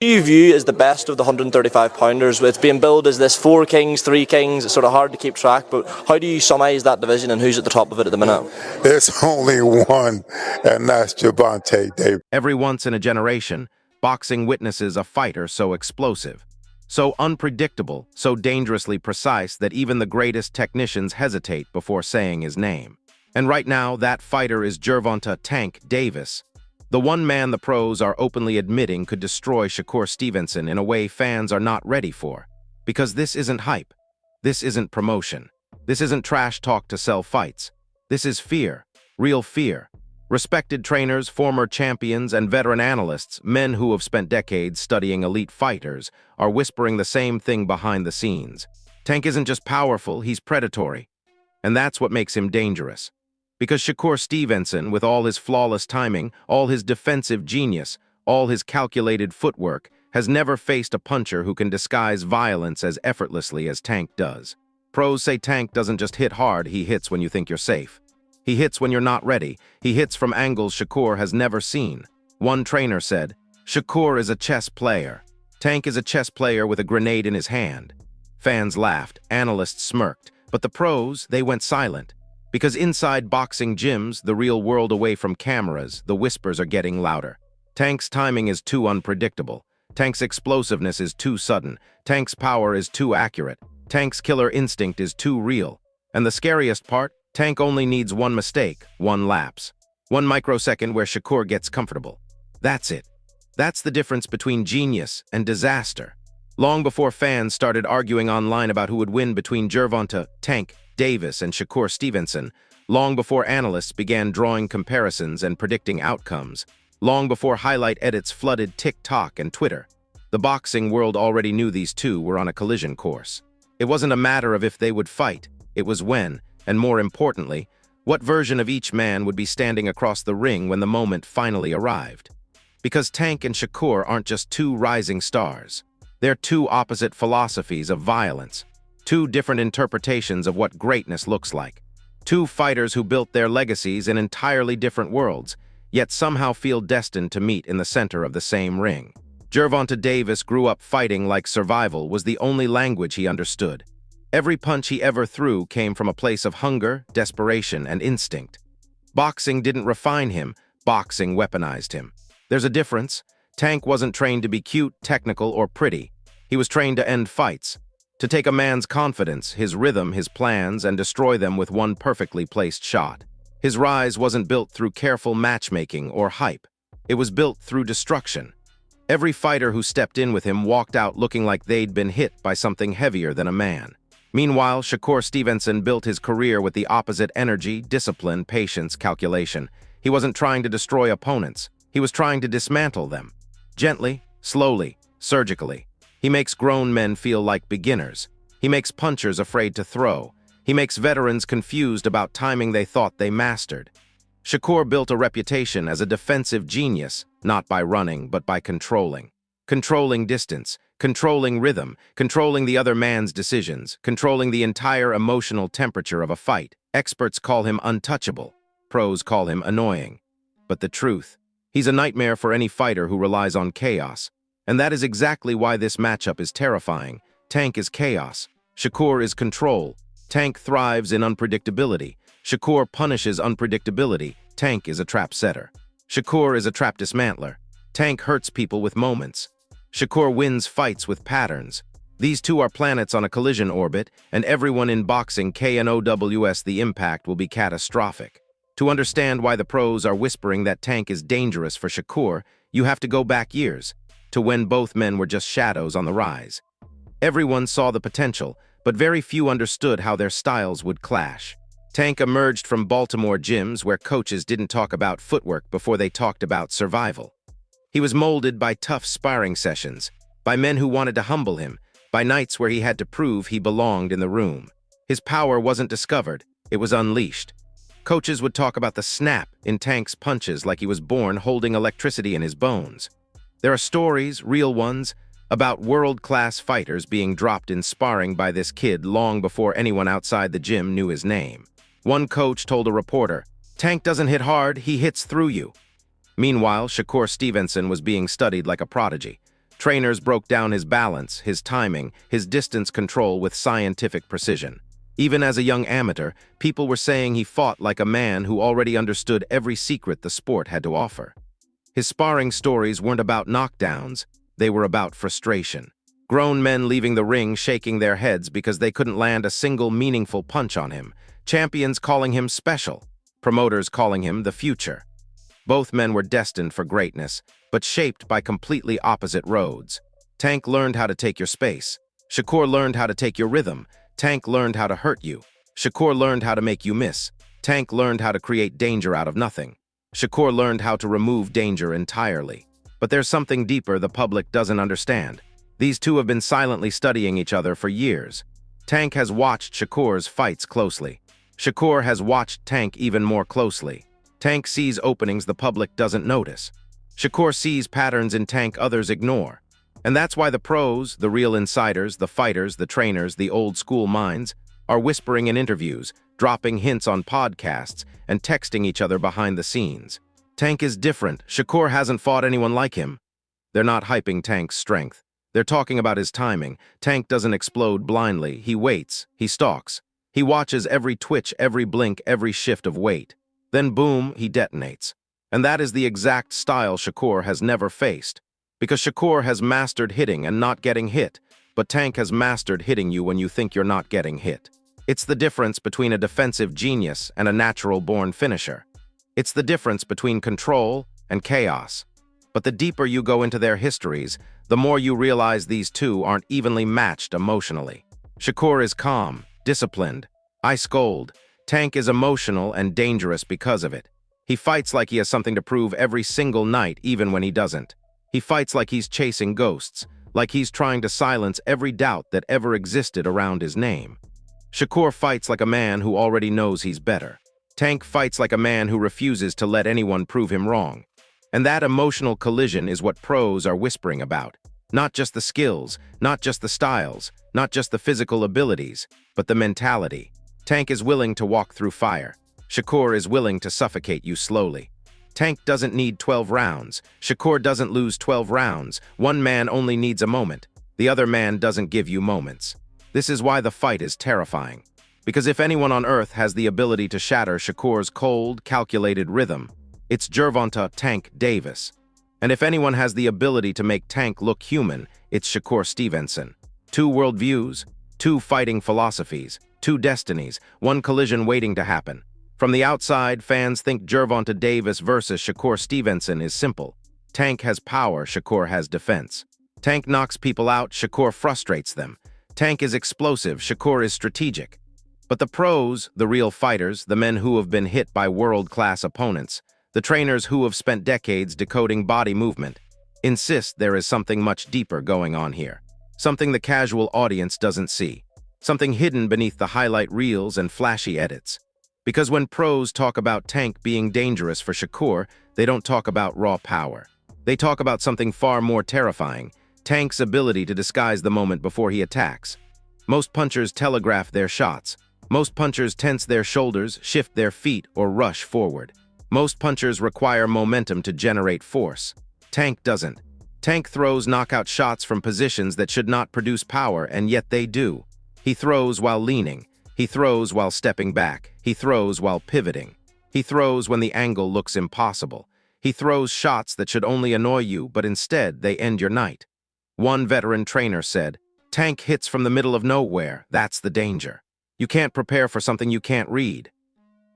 Who do you view as the best of the 135 pounders? It's being billed as this four kings, three kings. It's sort of hard to keep track, but how do you summarise that division and who's at the top of it at the minute? There's only one, and that's Gervonta Davis. Every once in a generation, boxing witnesses a fighter so explosive, so unpredictable, so dangerously precise that even the greatest technicians hesitate before saying his name. And right now, that fighter is Gervonta "Tank" Davis, the one man the pros are openly admitting could destroy Shakur Stevenson in a way fans are not ready for. Because this isn't hype. This isn't promotion. This isn't trash talk to sell fights. This is fear, real fear. Respected trainers, former champions, and veteran analysts, men who have spent decades studying elite fighters, are whispering the same thing behind the scenes. Tank isn't just powerful, he's predatory. And that's what makes him dangerous. Because Shakur Stevenson, with all his flawless timing, all his defensive genius, all his calculated footwork, has never faced a puncher who can disguise violence as effortlessly as Tank does. Pros say Tank doesn't just hit hard, he hits when you think you're safe. He hits when you're not ready. He hits from angles Shakur has never seen. One trainer said, "Shakur is a chess player. Tank is a chess player with a grenade in his hand." Fans laughed, analysts smirked, but the pros, they went silent. Because inside boxing gyms, the real world away from cameras, the whispers are getting louder. Tank's timing is too unpredictable. Tank's explosiveness is too sudden. Tank's power is too accurate. Tank's killer instinct is too real. And the scariest part, Tank only needs one mistake, one lapse. 1 microsecond where Shakur gets comfortable. That's it. That's the difference between genius and disaster. Long before fans started arguing online about who would win between Gervonta, Tank, Davis, and Shakur Stevenson, long before analysts began drawing comparisons and predicting outcomes, long before highlight edits flooded TikTok and Twitter, the boxing world already knew these two were on a collision course. It wasn't a matter of if they would fight, it was when, and more importantly, what version of each man would be standing across the ring when the moment finally arrived. Because Tank and Shakur aren't just two rising stars. They're two opposite philosophies of violence, two different interpretations of what greatness looks like, two fighters who built their legacies in entirely different worlds, yet somehow feel destined to meet in the center of the same ring. Gervonta Davis grew up fighting like survival was the only language he understood. Every punch he ever threw came from a place of hunger, desperation, and instinct. Boxing didn't refine him, boxing weaponized him. There's a difference. Tank wasn't trained to be cute, technical, or pretty. He was trained to end fights, to take a man's confidence, his rhythm, his plans, and destroy them with one perfectly placed shot. His rise wasn't built through careful matchmaking or hype. It was built through destruction. Every fighter who stepped in with him walked out looking like they'd been hit by something heavier than a man. Meanwhile, Shakur Stevenson built his career with the opposite energy, discipline, patience, calculation. He wasn't trying to destroy opponents. He was trying to dismantle them. Gently, slowly, surgically. He makes grown men feel like beginners. He makes punchers afraid to throw. He makes veterans confused about timing they thought they mastered. Shakur built a reputation as a defensive genius, not by running, but by controlling. Controlling distance, controlling rhythm, controlling the other man's decisions, controlling the entire emotional temperature of a fight. Experts call him untouchable. Pros call him annoying. But the truth, he's a nightmare for any fighter who relies on chaos. And that is exactly why this matchup is terrifying. Tank is chaos. Shakur is control. Tank thrives in unpredictability. Shakur punishes unpredictability. Tank is a trap setter. Shakur is a trap dismantler. Tank hurts people with moments. Shakur wins fights with patterns. These two are planets on a collision orbit, and everyone in boxing knows the impact will be catastrophic. To understand why the pros are whispering that Tank is dangerous for Shakur, you have to go back years, to when both men were just shadows on the rise. Everyone saw the potential, but very few understood how their styles would clash. Tank emerged from Baltimore gyms where coaches didn't talk about footwork before they talked about survival. He was molded by tough sparring sessions, by men who wanted to humble him, by nights where he had to prove he belonged in the room. His power wasn't discovered, it was unleashed. Coaches would talk about the snap in Tank's punches like he was born holding electricity in his bones. There are stories, real ones, about world-class fighters being dropped in sparring by this kid long before anyone outside the gym knew his name. One coach told a reporter, "Tank doesn't hit hard, he hits through you." Meanwhile, Shakur Stevenson was being studied like a prodigy. Trainers broke down his balance, his timing, his distance control with scientific precision. Even as a young amateur, people were saying he fought like a man who already understood every secret the sport had to offer. His sparring stories weren't about knockdowns, they were about frustration. Grown men leaving the ring shaking their heads because they couldn't land a single meaningful punch on him. Champions calling him special. Promoters calling him the future. Both men were destined for greatness, but shaped by completely opposite roads. Tank learned how to take your space. Shakur learned how to take your rhythm. Tank learned how to hurt you. Shakur learned how to make you miss. Tank learned how to create danger out of nothing. Shakur learned how to remove danger entirely. But there's something deeper the public doesn't understand. These two have been silently studying each other for years. Tank has watched Shakur's fights closely. Shakur has watched Tank even more closely. Tank sees openings the public doesn't notice. Shakur sees patterns in Tank others ignore. And that's why the pros, the real insiders, the fighters, the trainers, the old-school minds, are whispering in interviews, dropping hints on podcasts, and texting each other behind the scenes. Tank is different. Shakur hasn't fought anyone like him. They're not hyping Tank's strength. They're talking about his timing. Tank doesn't explode blindly. He waits. He stalks. He watches every twitch, every blink, every shift of weight. Then boom, he detonates. And that is the exact style Shakur has never faced. Because Shakur has mastered hitting and not getting hit, but Tank has mastered hitting you when you think you're not getting hit. It's the difference between a defensive genius and a natural-born finisher. It's the difference between control and chaos. But the deeper you go into their histories, the more you realize these two aren't evenly matched emotionally. Shakur is calm, disciplined, ice-cold. Tank is emotional and dangerous because of it. He fights like he has something to prove every single night, even when he doesn't. He fights like he's chasing ghosts, like he's trying to silence every doubt that ever existed around his name. Shakur fights like a man who already knows he's better. Tank fights like a man who refuses to let anyone prove him wrong. And that emotional collision is what pros are whispering about. Not just the skills, not just the styles, not just the physical abilities, but the mentality. Tank is willing to walk through fire. Shakur is willing to suffocate you slowly. Tank doesn't need 12 rounds. Shakur doesn't lose 12 rounds. One man only needs a moment. The other man doesn't give you moments. This is why the fight is terrifying. Because if anyone on earth has the ability to shatter Shakur's cold, calculated rhythm, it's Gervonta Tank Davis. And if anyone has the ability to make Tank look human, it's Shakur Stevenson. Two worldviews, two fighting philosophies, two destinies, one collision waiting to happen. From the outside, fans think Gervonta Davis versus Shakur Stevenson is simple. Tank has power, Shakur has defense. Tank knocks people out, Shakur frustrates them. Tank is explosive, Shakur is strategic. But the pros, the real fighters, the men who have been hit by world-class opponents, the trainers who have spent decades decoding body movement, insist there is something much deeper going on here. Something the casual audience doesn't see. Something hidden beneath the highlight reels and flashy edits. Because when pros talk about Tank being dangerous for Shakur, they don't talk about raw power. They talk about something far more terrifying, Tank's ability to disguise the moment before he attacks. Most punchers telegraph their shots. Most punchers tense their shoulders, shift their feet, or rush forward. Most punchers require momentum to generate force. Tank doesn't. Tank throws knockout shots from positions that should not produce power, and yet they do. He throws while leaning. He throws while stepping back. He throws while pivoting. He throws when the angle looks impossible. He throws shots that should only annoy you, but instead they end your night. One veteran trainer said, "Tank hits from the middle of nowhere. That's the danger. You can't prepare for something you can't read."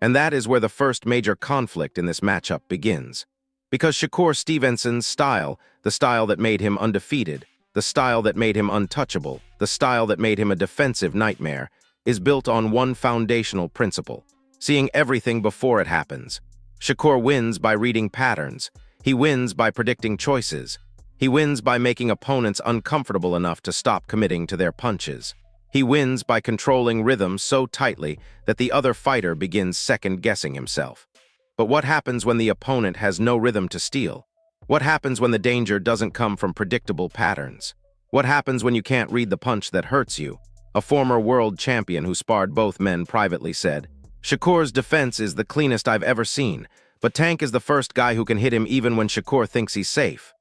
And that is where the first major conflict in this matchup begins. Because Shakur Stevenson's style, the style that made him undefeated, the style that made him untouchable, the style that made him a defensive nightmare, is built on one foundational principle: seeing everything before it happens. Shakur wins by reading patterns. He wins by predicting choices. He wins by making opponents uncomfortable enough to stop committing to their punches. He wins by controlling rhythm so tightly that the other fighter begins second-guessing himself. But what happens when the opponent has no rhythm to steal? What happens when the danger doesn't come from predictable patterns? What happens when you can't read the punch that hurts you? A former world champion who sparred both men privately said, "Shakur's defense is the cleanest I've ever seen, but Tank is the first guy who can hit him even when Shakur thinks he's safe."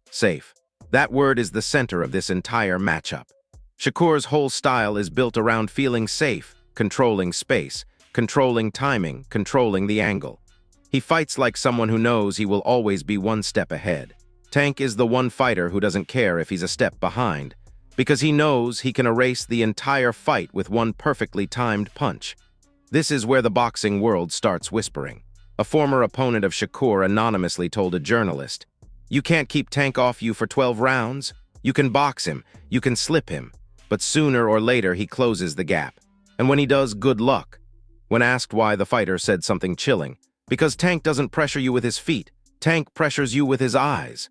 Safe. That word is the center of this entire matchup. Shakur's whole style is built around feeling safe, controlling space, controlling timing, controlling the angle. He fights like someone who knows he will always be one step ahead. Tank is the one fighter who doesn't care if he's a step behind, because he knows he can erase the entire fight with one perfectly timed punch. This is where the boxing world starts whispering. A former opponent of Shakur anonymously told a journalist, "You can't keep Tank off you for 12 rounds. You can box him, you can slip him, but sooner or later he closes the gap. And when he does, good luck." When asked why, the fighter said something chilling, "Because Tank doesn't pressure you with his feet, Tank pressures you with his eyes."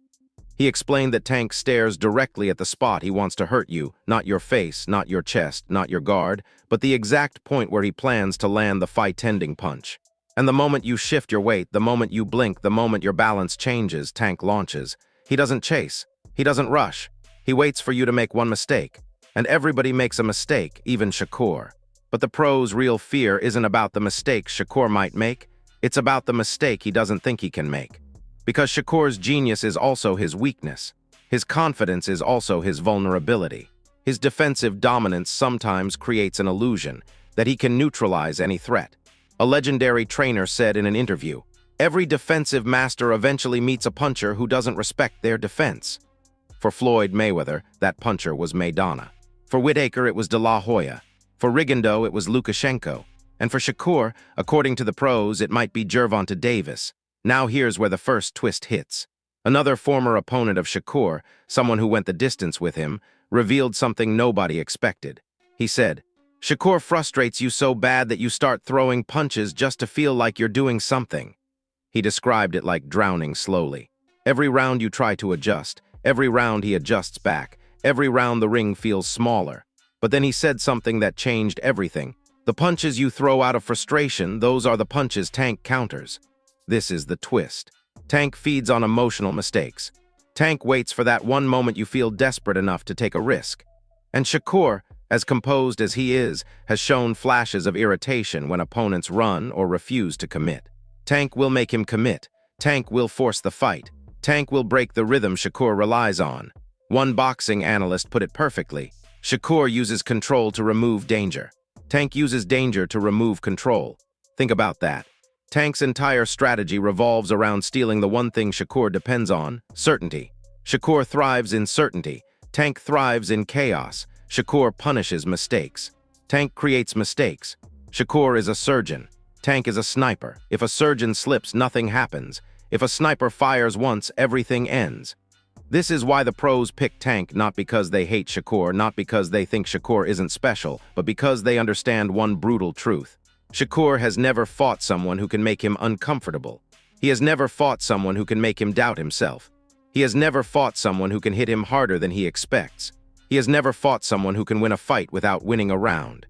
He explained that Tank stares directly at the spot he wants to hurt you, not your face, not your chest, not your guard, but the exact point where he plans to land the fight-ending punch. And the moment you shift your weight, the moment you blink, the moment your balance changes, Tank launches. He doesn't chase. He doesn't rush. He waits for you to make one mistake. And everybody makes a mistake, even Shakur. But the pro's real fear isn't about the mistakes Shakur might make. It's about the mistake he doesn't think he can make. Because Shakur's genius is also his weakness. His confidence is also his vulnerability. His defensive dominance sometimes creates an illusion that he can neutralize any threat. A legendary trainer said in an interview, "Every defensive master eventually meets a puncher who doesn't respect their defense." For Floyd Mayweather, that puncher was Maidana. For Whitaker, it was De La Hoya. For Rigondeaux, it was Lukashenko. And for Shakur, according to the pros, it might be Gervonta Davis. Now here's where the first twist hits. Another former opponent of Shakur, someone who went the distance with him, revealed something nobody expected. He said, "Shakur frustrates you so bad that you start throwing punches just to feel like you're doing something." He described it like drowning slowly. Every round you try to adjust, every round he adjusts back, every round the ring feels smaller. But then he said something that changed everything. "The punches you throw out of frustration, those are the punches Tank counters." This is the twist. Tank feeds on emotional mistakes. Tank waits for that one moment you feel desperate enough to take a risk. And Shakur, as composed as he is, has shown flashes of irritation when opponents run or refuse to commit. Tank will make him commit. Tank will force the fight. Tank will break the rhythm Shakur relies on. One boxing analyst put it perfectly. Shakur uses control to remove danger. Tank uses danger to remove control. Think about that. Tank's entire strategy revolves around stealing the one thing Shakur depends on, certainty. Shakur thrives in certainty. Tank thrives in chaos. Shakur punishes mistakes. Tank creates mistakes. Shakur is a surgeon. Tank is a sniper. If a surgeon slips, nothing happens. If a sniper fires once, everything ends. This is why the pros pick Tank, not because they hate Shakur, not because they think Shakur isn't special, but because they understand one brutal truth. Shakur has never fought someone who can make him uncomfortable. He has never fought someone who can make him doubt himself. He has never fought someone who can hit him harder than he expects. He has never fought someone who can win a fight without winning a round.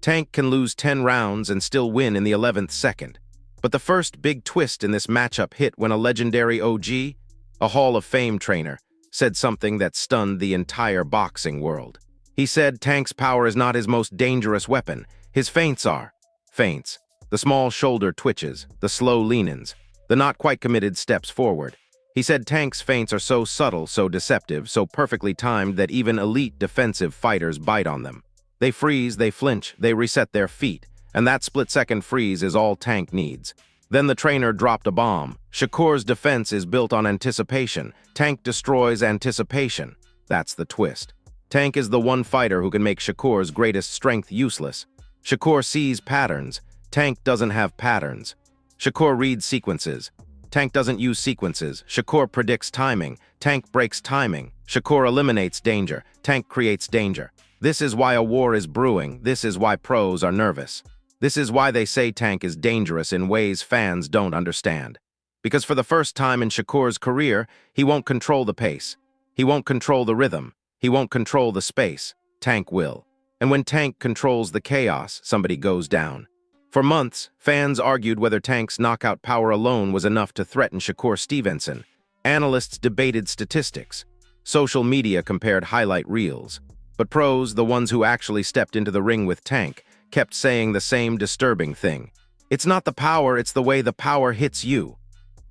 Tank can lose 10 rounds and still win in the 11th second. But the first big twist in this matchup hit when a legendary OG, a Hall of Fame trainer, said something that stunned the entire boxing world. He said Tank's power is not his most dangerous weapon. His feints are. Feints. The small shoulder twitches, the slow lean-ins, the not quite committed steps forward. He said Tank's feints are so subtle, so deceptive, so perfectly timed that even elite defensive fighters bite on them. They freeze, they flinch, they reset their feet, and that split-second freeze is all Tank needs. Then the trainer dropped a bomb. Shakur's defense is built on anticipation. Tank destroys anticipation. That's the twist. Tank is the one fighter who can make Shakur's greatest strength useless. Shakur sees patterns. Tank doesn't have patterns. Shakur reads sequences. Tank doesn't use sequences. Shakur predicts timing. Tank breaks timing. Shakur eliminates danger. Tank creates danger. This is why a war is brewing. This is why pros are nervous. This is why they say Tank is dangerous in ways fans don't understand. Because for the first time in Shakur's career, he won't control the pace. He won't control the rhythm. He won't control the space. Tank will. And when Tank controls the chaos, somebody goes down. For months, fans argued whether Tank's knockout power alone was enough to threaten Shakur Stevenson. Analysts debated statistics. Social media compared highlight reels. But pros, the ones who actually stepped into the ring with Tank, kept saying the same disturbing thing. It's not the power, it's the way the power hits you.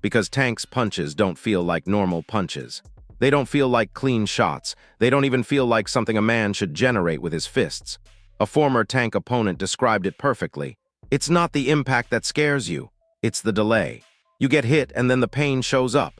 Because Tank's punches don't feel like normal punches. They don't feel like clean shots. They don't even feel like something a man should generate with his fists. A former Tank opponent described it perfectly. It's not the impact that scares you. It's the delay. You get hit and then the pain shows up.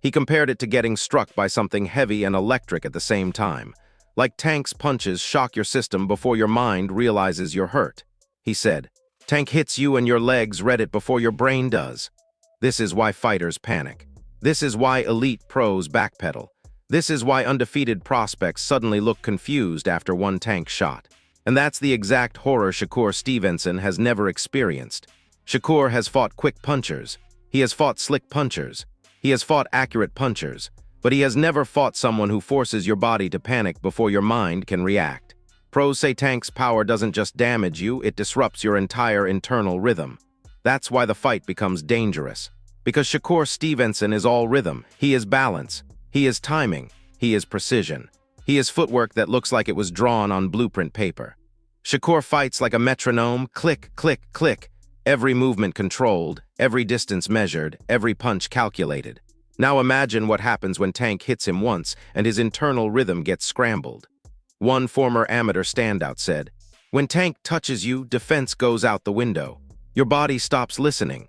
He compared it to getting struck by something heavy and electric at the same time. Like Tank's punches shock your system before your mind realizes you're hurt. He said, Tank hits you and your legs read it before your brain does. This is why fighters panic. This is why elite pros backpedal. This is why undefeated prospects suddenly look confused after one Tank shot. And that's the exact horror Shakur Stevenson has never experienced. Shakur has fought quick punchers. He has fought slick punchers. He has fought accurate punchers. But he has never fought someone who forces your body to panic before your mind can react. Pros say Tank's power doesn't just damage you, it disrupts your entire internal rhythm. That's why the fight becomes dangerous. Because Shakur Stevenson is all rhythm. He is balance. He is timing. He is precision. He is footwork that looks like it was drawn on blueprint paper. Shakur fights like a metronome, click, click, click. Every movement controlled, every distance measured, every punch calculated. Now imagine what happens when Tank hits him once and his internal rhythm gets scrambled. One former amateur standout said, "When Tank touches you, defense goes out the window. Your body stops listening."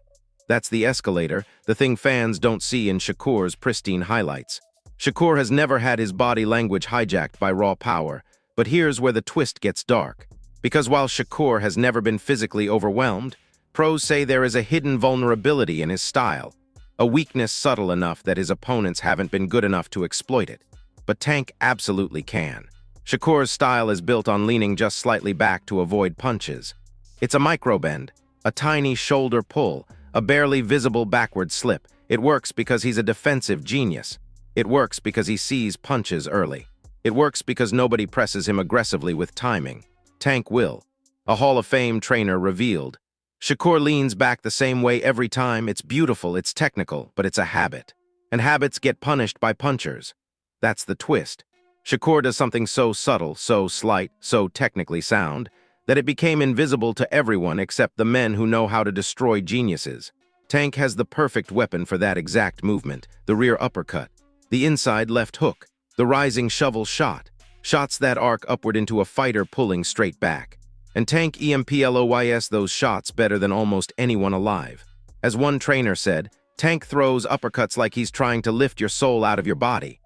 That's the escalator, the thing fans don't see in Shakur's pristine highlights. Shakur has never had his body language hijacked by raw power, but here's where the twist gets dark. Because while Shakur has never been physically overwhelmed, pros say there is a hidden vulnerability in his style, a weakness subtle enough that his opponents haven't been good enough to exploit it. But Tank absolutely can. Shakur's style is built on leaning just slightly back to avoid punches. It's a microbend, a tiny shoulder pull, a barely visible backward slip. It works because he's a defensive genius. It works because he sees punches early. It works because nobody presses him aggressively with timing. Tank will. A Hall of Fame trainer revealed. Shakur leans back the same way every time. It's beautiful, it's technical, but it's a habit. And habits get punished by punchers. That's the twist. Shakur does something so subtle, so slight, so technically sound, that it became invisible to everyone except the men who know how to destroy geniuses. Tank has the perfect weapon for that exact movement, the rear uppercut, the inside left hook, the rising shovel shot, shots that arc upward into a fighter pulling straight back. And Tank employs those shots better than almost anyone alive. As one trainer said, Tank throws uppercuts like he's trying to lift your soul out of your body.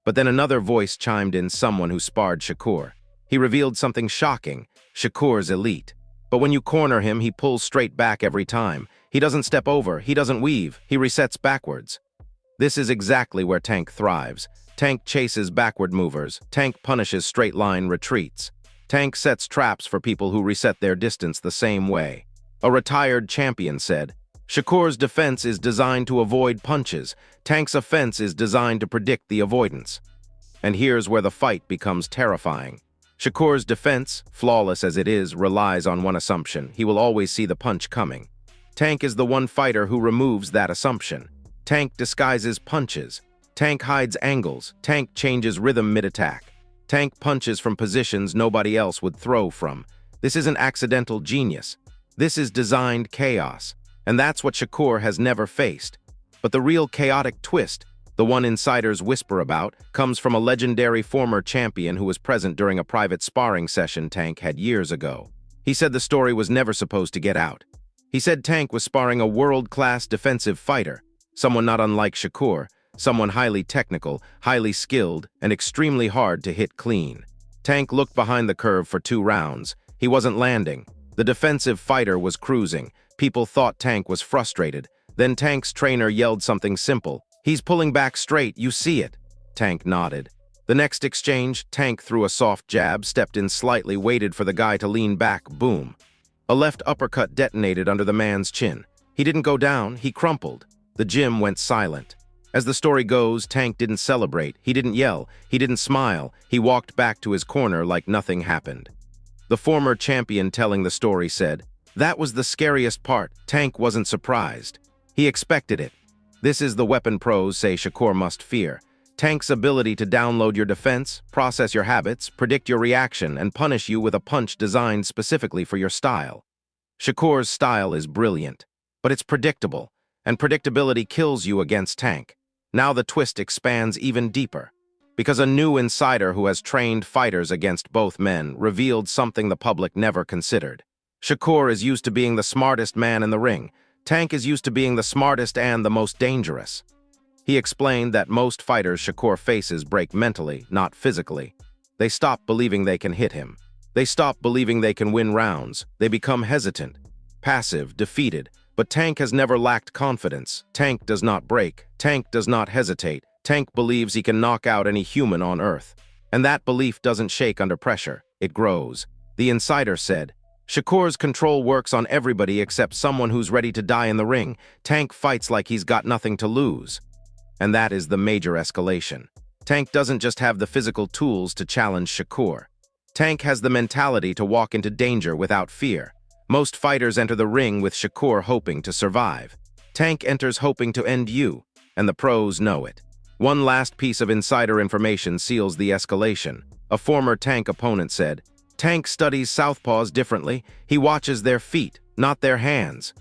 But then another voice chimed in, someone who sparred Shakur. He revealed something shocking. Shakur's elite. But when you corner him, he pulls straight back every time. He doesn't step over, he doesn't weave, he resets backwards. This is exactly where Tank thrives. Tank chases backward movers. Tank punishes straight-line retreats. Tank sets traps for people who reset their distance the same way. A retired champion said, Shakur's defense is designed to avoid punches. Tank's offense is designed to predict the avoidance. And here's where the fight becomes terrifying. Shakur's defense, flawless as it is, relies on one assumption. He will always see the punch coming. Tank is the one fighter who removes that assumption. Tank disguises punches. Tank hides angles. Tank changes rhythm mid-attack. Tank punches from positions nobody else would throw from. This isn't accidental genius. This is designed chaos. And that's what Shakur has never faced. But the real chaotic twist, the one insiders whisper about, comes from a legendary former champion who was present during a private sparring session Tank had years ago. He said the story was never supposed to get out. He said Tank was sparring a world-class defensive fighter, someone not unlike Shakur, someone highly technical, highly skilled, and extremely hard to hit clean. Tank looked behind the curve for 2 rounds. He wasn't landing. The defensive fighter was cruising. People thought Tank was frustrated. Then Tank's trainer yelled something simple. He's pulling back straight, you see it. Tank nodded. The next exchange, Tank threw a soft jab, stepped in slightly, waited for the guy to lean back, boom. A left uppercut detonated under the man's chin. He didn't go down, he crumpled. The gym went silent. As the story goes, Tank didn't celebrate, he didn't yell, he didn't smile, he walked back to his corner like nothing happened. The former champion telling the story said, "That was the scariest part. Tank wasn't surprised. He expected it. This is the weapon pros say Shakur must fear. Tank's ability to download your defense, process your habits, predict your reaction, and punish you with a punch designed specifically for your style. Shakur's style is brilliant, but it's predictable, and predictability kills you against Tank. Now the twist expands even deeper, because a new insider who has trained fighters against both men revealed something the public never considered. Shakur is used to being the smartest man in the ring. Tank is used to being the smartest and the most dangerous. He explained that most fighters Shakur faces break mentally, not physically. They stop believing they can hit him. They stop believing they can win rounds. They become hesitant, passive, defeated. But Tank has never lacked confidence. Tank does not break. Tank does not hesitate. Tank believes he can knock out any human on Earth. And that belief doesn't shake under pressure. It grows. The insider said, Shakur's control works on everybody except someone who's ready to die in the ring. Tank fights like he's got nothing to lose. And that is the major escalation. Tank doesn't just have the physical tools to challenge Shakur. Tank has the mentality to walk into danger without fear. Most fighters enter the ring with Shakur hoping to survive. Tank enters hoping to end you, and the pros know it. One last piece of insider information seals the escalation. A former Tank opponent said, Tank studies southpaws differently. He watches their feet, not their hands.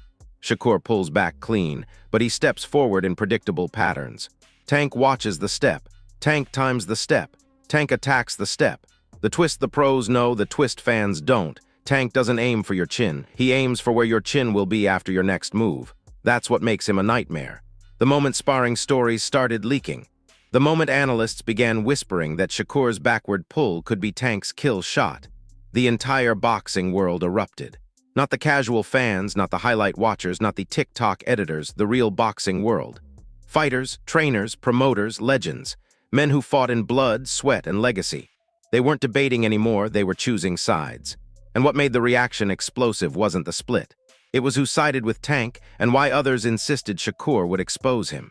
Shakur pulls back clean, but he steps forward in predictable patterns. Tank watches the step. Tank times the step. Tank attacks the step. The twist the pros know, the twist fans don't. Tank doesn't aim for your chin. He aims for where your chin will be after your next move. That's what makes him a nightmare. The moment sparring stories started leaking. The moment analysts began whispering that Shakur's backward pull could be Tank's kill shot. The entire boxing world erupted. Not the casual fans, not the highlight watchers, not the TikTok editors, the real boxing world. Fighters, trainers, promoters, legends. Men who fought in blood, sweat, and legacy. They weren't debating anymore, they were choosing sides. And what made the reaction explosive wasn't the split. It was who sided with Tank and why others insisted Shakur would expose him.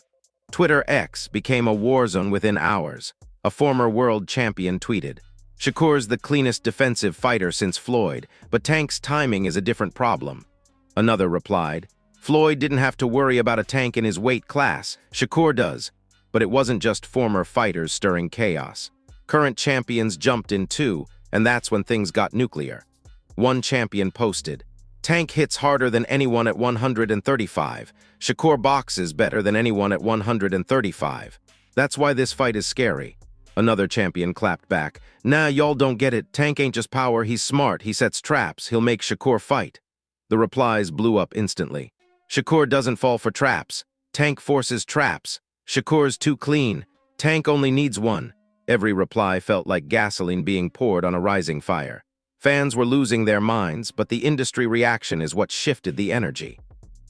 Twitter X became a war zone within hours. A former world champion tweeted, Shakur's the cleanest defensive fighter since Floyd, but Tank's timing is a different problem. Another replied, Floyd didn't have to worry about a Tank in his weight class. Shakur does. But it wasn't just former fighters stirring chaos. Current champions jumped in too, and that's when things got nuclear. One champion posted, Tank hits harder than anyone at 135. Shakur boxes better than anyone at 135. That's why this fight is scary. Another champion clapped back, Nah, y'all don't get it. Tank ain't just power, he's smart. He sets traps. He'll make Shakur fight. The replies blew up instantly. Shakur doesn't fall for traps. Tank forces traps. Shakur's too clean. Tank only needs one. Every reply felt like gasoline being poured on a rising fire. Fans were losing their minds, but the industry reaction is what shifted the energy.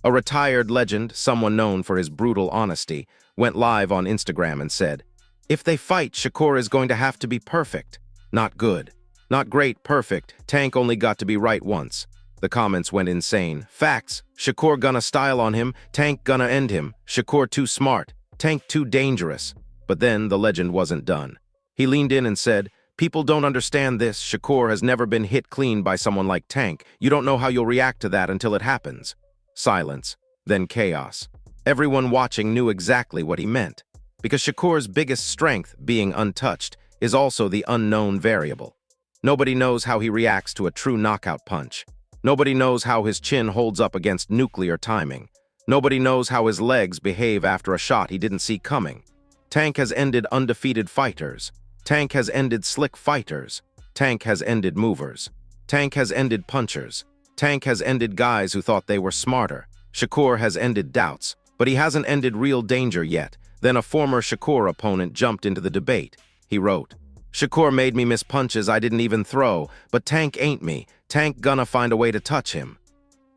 A retired legend, someone known for his brutal honesty, went live on Instagram and said, If they fight, Shakur is going to have to be perfect. Not good. Not great, perfect. Tank only got to be right once. The comments went insane. Facts. Shakur gonna style on him. Tank gonna end him. Shakur too smart. Tank too dangerous. But then the legend wasn't done. He leaned in and said, People don't understand this. Shakur has never been hit clean by someone like Tank. You don't know how you'll react to that until it happens. Silence. Then chaos. Everyone watching knew exactly what he meant. Because Shakur's biggest strength, being untouched, is also the unknown variable. Nobody knows how he reacts to a true knockout punch. Nobody knows how his chin holds up against nuclear timing. Nobody knows how his legs behave after a shot he didn't see coming. Tank has ended undefeated fighters. Tank has ended slick fighters. Tank has ended movers. Tank has ended punchers. Tank has ended guys who thought they were smarter. Shakur has ended doubts, but he hasn't ended real danger yet. Then a former Shakur opponent jumped into the debate. He wrote, Shakur made me miss punches I didn't even throw, but Tank ain't me. Tank gonna find a way to touch him.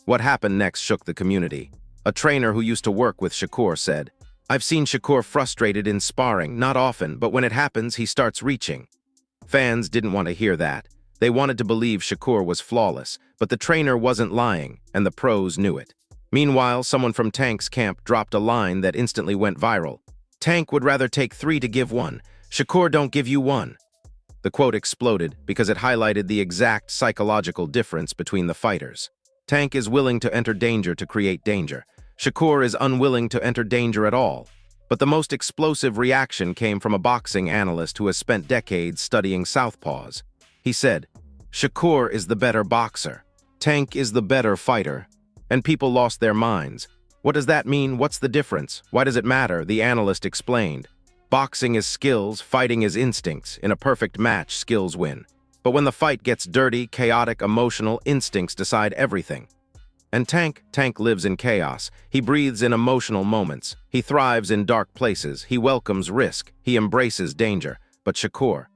What happened next shook the community. A trainer who used to work with Shakur said, I've seen Shakur frustrated in sparring, not often, but when it happens, he starts reaching. Fans didn't want to hear that. They wanted to believe Shakur was flawless, but the trainer wasn't lying, and the pros knew it. Meanwhile, someone from Tank's camp dropped a line that instantly went viral. Tank would rather take 3 to give 1. Shakur don't give you 1. The quote exploded because it highlighted the exact psychological difference between the fighters. Tank is willing to enter danger to create danger. Shakur is unwilling to enter danger at all. But the most explosive reaction came from a boxing analyst who has spent decades studying southpaws. He said, Shakur is the better boxer. Tank is the better fighter. And people lost their minds. What does that mean? What's the difference? Why does it matter? The analyst explained. Boxing is skills, fighting is instincts. In a perfect match, skills win. But when the fight gets dirty, chaotic, emotional, instincts decide everything. And Tank lives in chaos. He breathes in emotional moments. He thrives in dark places. He welcomes risk. He embraces danger. But Shakur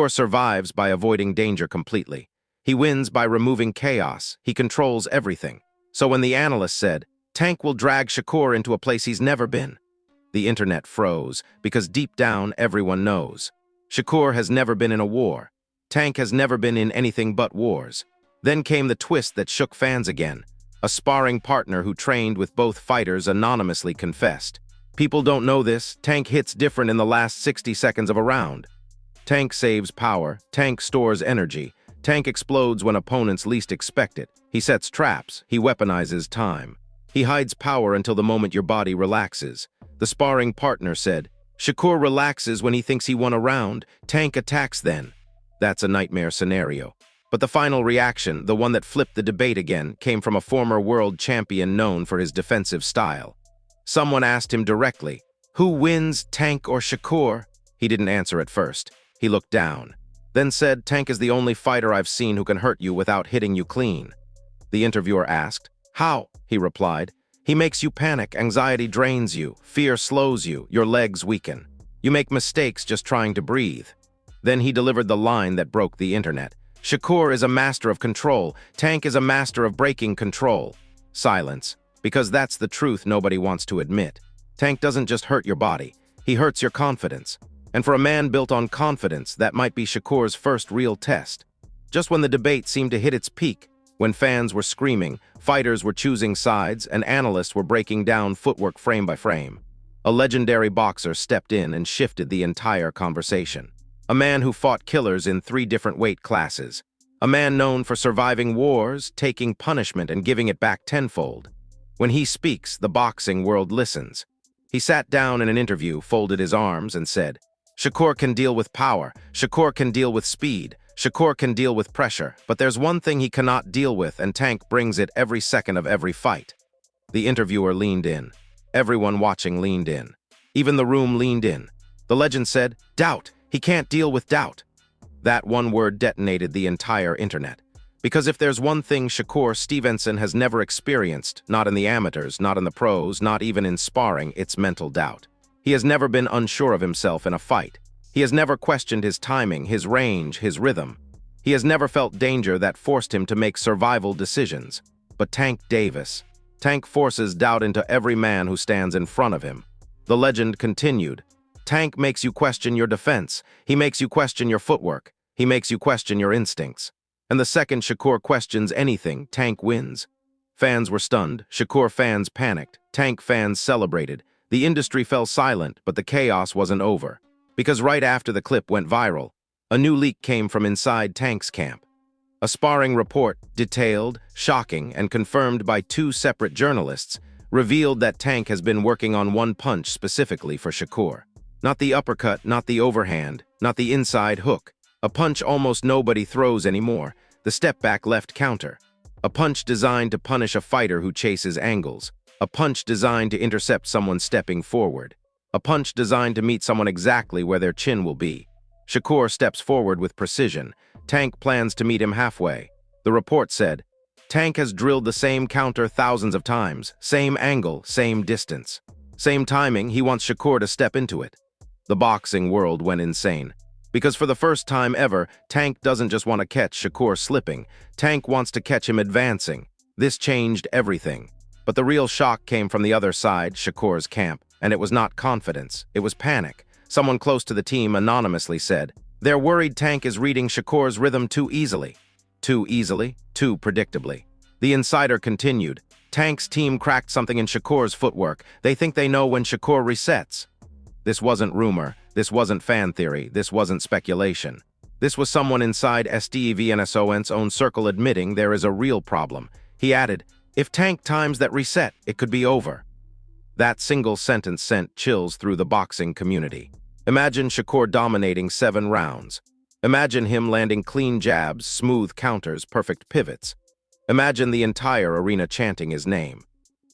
survives by avoiding danger completely. He wins by removing chaos. He controls everything. So when the analyst said, Tank will drag Shakur into a place he's never been, the internet froze, because deep down everyone knows. Shakur has never been in a war. Tank has never been in anything but wars. Then came the twist that shook fans again. A sparring partner who trained with both fighters anonymously confessed. People don't know this, Tank hits different in the last 60 seconds of a round. Tank saves power, Tank stores energy, Tank explodes when opponents least expect it. He sets traps, he weaponizes time. He hides power until the moment your body relaxes. The sparring partner said, Shakur relaxes when he thinks he won a round, Tank attacks then. That's a nightmare scenario. But the final reaction, the one that flipped the debate again, came from a former world champion known for his defensive style. Someone asked him directly, who wins, Tank or Shakur? He didn't answer at first. He looked down, then said, Tank is the only fighter I've seen who can hurt you without hitting you clean. The interviewer asked, how? He replied, he makes you panic, anxiety drains you, fear slows you, your legs weaken. You make mistakes just trying to breathe. Then he delivered the line that broke the internet. Shakur is a master of control, Tank is a master of breaking control. Silence, because that's the truth nobody wants to admit. Tank doesn't just hurt your body, he hurts your confidence. And for a man built on confidence, that might be Shakur's first real test. Just when the debate seemed to hit its peak, when fans were screaming, fighters were choosing sides, and analysts were breaking down footwork frame by frame, a legendary boxer stepped in and shifted the entire conversation. A man who fought killers in 3 different weight classes. A man known for surviving wars, taking punishment, and giving it back tenfold. When he speaks, the boxing world listens. He sat down in an interview, folded his arms, and said, Shakur can deal with power, Shakur can deal with speed, Shakur can deal with pressure, but there's one thing he cannot deal with, and Tank brings it every second of every fight. The interviewer leaned in. Everyone watching leaned in. Even the room leaned in. The legend said, doubt. He can't deal with doubt. That one word detonated the entire internet. Because if there's one thing Shakur Stevenson has never experienced, not in the amateurs, not in the pros, not even in sparring, it's mental doubt. He has never been unsure of himself in a fight. He has never questioned his timing, his range, his rhythm. He has never felt danger that forced him to make survival decisions. But Tank forces doubt into every man who stands in front of him. The legend continued. Tank makes you question your defense. He makes you question your footwork. He makes you question your instincts. And the second Shakur questions anything, Tank wins. Fans were stunned. Shakur fans panicked. Tank fans celebrated. The industry fell silent, but the chaos wasn't over. Because right after the clip went viral, a new leak came from inside Tank's camp. A sparring report, detailed, shocking, and confirmed by 2 separate journalists, revealed that Tank has been working on one punch specifically for Shakur. Not the uppercut, not the overhand, not the inside hook. A punch almost nobody throws anymore, the step-back left counter. A punch designed to punish a fighter who chases angles. A punch designed to intercept someone stepping forward. A punch designed to meet someone exactly where their chin will be. Shakur steps forward with precision. Tank plans to meet him halfway. The report said, Tank has drilled the same counter thousands of times, same angle, same distance. Same timing, he wants Shakur to step into it. The boxing world went insane. Because for the first time ever, Tank doesn't just want to catch Shakur slipping. Tank wants to catch him advancing. This changed everything. But the real shock came from the other side, Shakur's camp. And it was not confidence, it was panic. Someone close to the team anonymously said, they're worried Tank is reading Shakur's rhythm too easily. Too easily, too predictably. The insider continued, Tank's team cracked something in Shakur's footwork. They think they know when Shakur resets. This wasn't rumor, this wasn't fan theory, this wasn't speculation. This was someone inside STEVNSON's own circle admitting there is a real problem. He added, if Tank times that reset, it could be over. That single sentence sent chills through the boxing community. Imagine Shakur dominating 7 rounds. Imagine him landing clean jabs, smooth counters, perfect pivots. Imagine the entire arena chanting his name.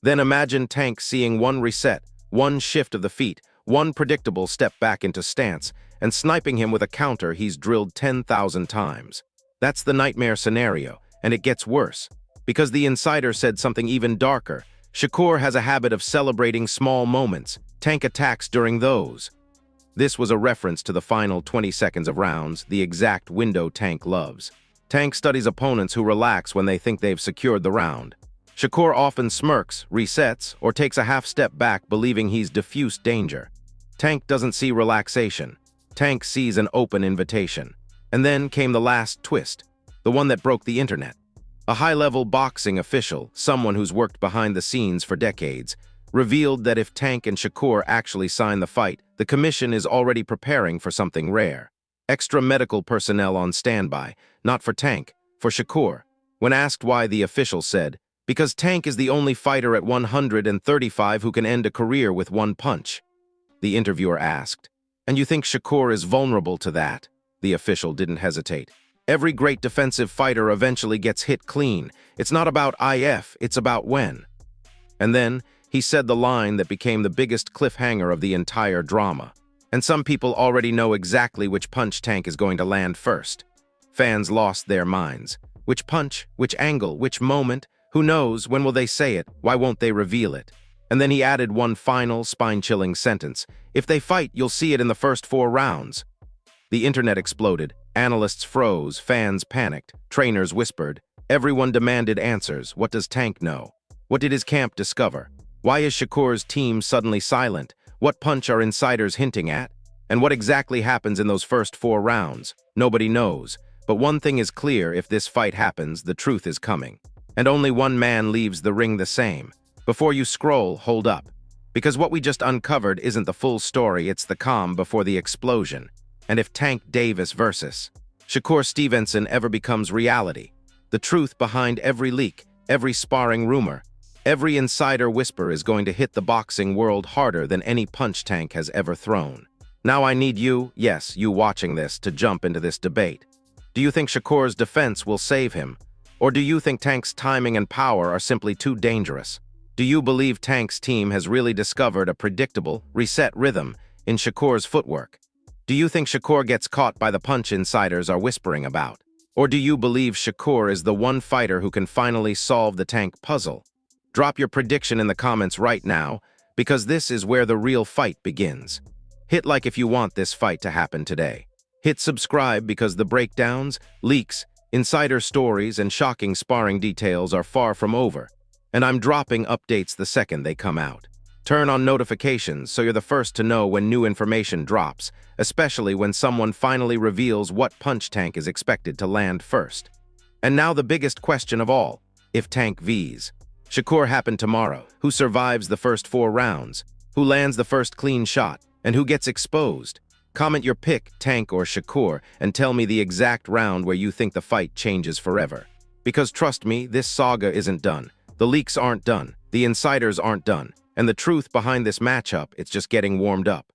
Then imagine Tank seeing one reset, one shift of the feet, one predictable step back into stance, and sniping him with a counter he's drilled 10,000 times. That's the nightmare scenario, and it gets worse. Because the insider said something even darker. Shakur has a habit of celebrating small moments. Tank attacks during those. This was a reference to the final 20 seconds of rounds, the exact window Tank loves. Tank studies opponents who relax when they think they've secured the round. Shakur often smirks, resets, or takes a half step back believing he's diffused danger. Tank doesn't see relaxation. Tank sees an open invitation. And then came the last twist, the one that broke the internet. A high-level boxing official, someone who's worked behind the scenes for decades, revealed that if Tank and Shakur actually sign the fight, the commission is already preparing for something rare. Extra medical personnel on standby, not for Tank, for Shakur. When asked why, the official said, "Because Tank is the only fighter at 135 who can end a career with one punch." The interviewer asked, "And you think Shakur is vulnerable to that?" The official didn't hesitate. Every great defensive fighter eventually gets hit clean. It's not about if, it's about when. And then, he said the line that became the biggest cliffhanger of the entire drama. And some people already know exactly which punch Tank is going to land first. Fans lost their minds. Which punch? Which angle? Which moment? Who knows? When will they say it? Why won't they reveal it? And then he added one final, spine-chilling sentence. "If they fight, you'll see it in the first 4 rounds." The internet exploded. Analysts froze, fans panicked, trainers whispered. Everyone demanded answers. What does Tank know? What did his camp discover? Why is Shakur's team suddenly silent? What punch are insiders hinting at? And what exactly happens in those first 4 rounds? Nobody knows. But one thing is clear: if this fight happens, the truth is coming. And only one man leaves the ring the same. Before you scroll, hold up. Because what we just uncovered isn't the full story, it's the calm before the explosion. And if Tank Davis versus Shakur Stevenson ever becomes reality, the truth behind every leak, every sparring rumor, every insider whisper is going to hit the boxing world harder than any punch Tank has ever thrown. Now I need you, yes, you watching this, to jump into this debate. Do you think Shakur's defense will save him? Or do you think Tank's timing and power are simply too dangerous? Do you believe Tank's team has really discovered a predictable, reset rhythm in Shakur's footwork? Do you think Shakur gets caught by the punch insiders are whispering about? Or do you believe Shakur is the one fighter who can finally solve the Tank puzzle? Drop your prediction in the comments right now, because this is where the real fight begins. Hit like if you want this fight to happen today. Hit subscribe because the breakdowns, leaks, insider stories, and shocking sparring details are far from over. And I'm dropping updates the second they come out. Turn on notifications so you're the first to know when new information drops, especially when someone finally reveals what punch Tank is expected to land first. And now the biggest question of all: if Tank Vs. Shakur happen tomorrow, who survives the first 4 rounds? Who lands the first clean shot? And who gets exposed? Comment your pick, Tank or Shakur, and tell me the exact round where you think the fight changes forever. Because trust me, this saga isn't done. The leaks aren't done. The insiders aren't done. And the truth behind this matchup, it's just getting warmed up.